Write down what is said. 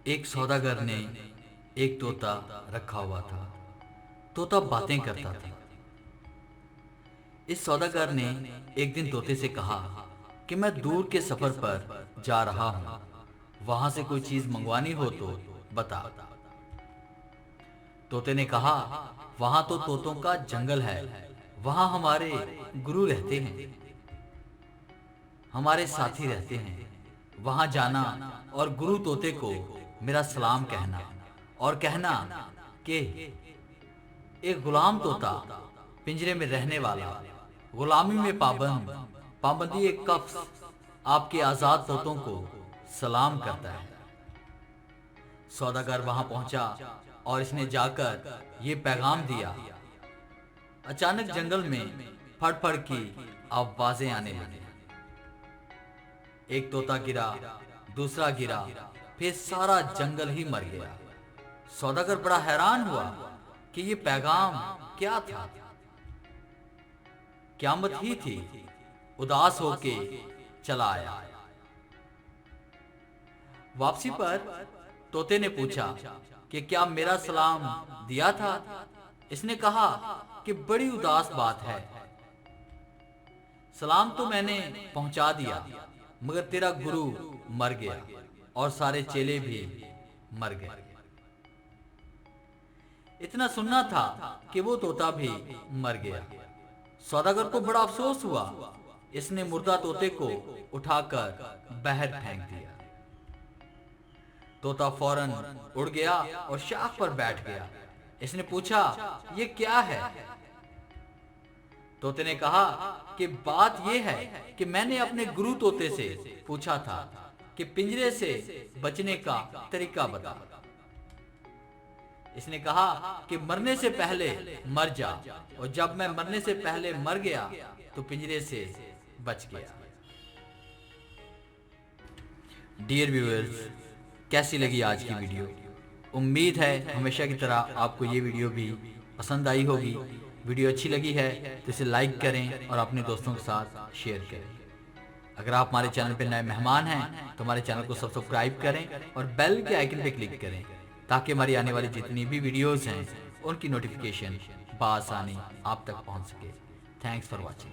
एक सौदागर ने एक तोता रखा हुआ था। तोता बातें करता था। इस सौदागर ने एक दिन तोते से कहा कि मैं दूर के सफर पर जा रहा हूं, वहां से कोई चीज मंगवानी हो तो बता। तोते ने कहा, वहां तो तोतों का जंगल है, वहां हमारे गुरु रहते हैं, हमारे साथी रहते हैं। वहां जाना और गुरु तोते को मेरा सलाम कहना और कहना कि एक गुलाम तोता पिंजरे में रहने वाला, गुलामी में पाबंद, पाबंदी एक कफ्स आपके आजाद तोतों को सलाम करता है। सौदागर वहां पहुंचा और इसने जाकर ये पैगाम दिया। अचानक जंगल में फड़फड़ की आवाजें आने लगी। एक तोता गिरा, दूसरा गिरा, फिर सारा जंगल ही मर गया। सौदागर बड़ा हैरान हुआ कि ये पैगाम क्या था। क़यामत ही थी। उदास होके चला आया। वापसी पर तोते ने पूछा कि क्या मेरा सलाम दिया था। इसने कहा कि बड़ी उदास बात है। सलाम तो मैंने पहुंचा दिया, मगर तेरा गुरु मर गया और सारे चेले भी मर गए। इतना सुनना था कि वो तोता भी मर गया। सौदागर को बड़ा अफसोस हुआ। इसने मुर्दा तोते को उठाकर बाहर फेंक दिया। तोता फौरन उड़ गया और शाख पर बैठ गया। इसने पूछा, ये क्या है। तोते ने कहा कि बात यह है कि मैंने अपने गुरु तोते से पूछा था कि पिंजरे से बचने का तरीका बता। इसने कहा कि मरने से पहले मर जा, और जब मैं मरने से पहले मर गया तो पिंजरे से बच गया। डियर व्यूअर्स, कैसी लगी आज की वीडियो। उम्मीद है हमेशा की तरह आपको ये वीडियो भी पसंद आई होगी। वीडियो अच्छी लगी है तो इसे लाइक करें और अपने दोस्तों के साथ शेयर करें। अगर आप हमारे चैनल पर नए मेहमान हैं तो हमारे चैनल को सब्सक्राइब करें और बेल के आइकन पर क्लिक करें, ताकि हमारी आने वाली जितनी भी वीडियोस हैं उनकी नोटिफिकेशन बआसानी आप तक पहुंच सके। Thanks for watching.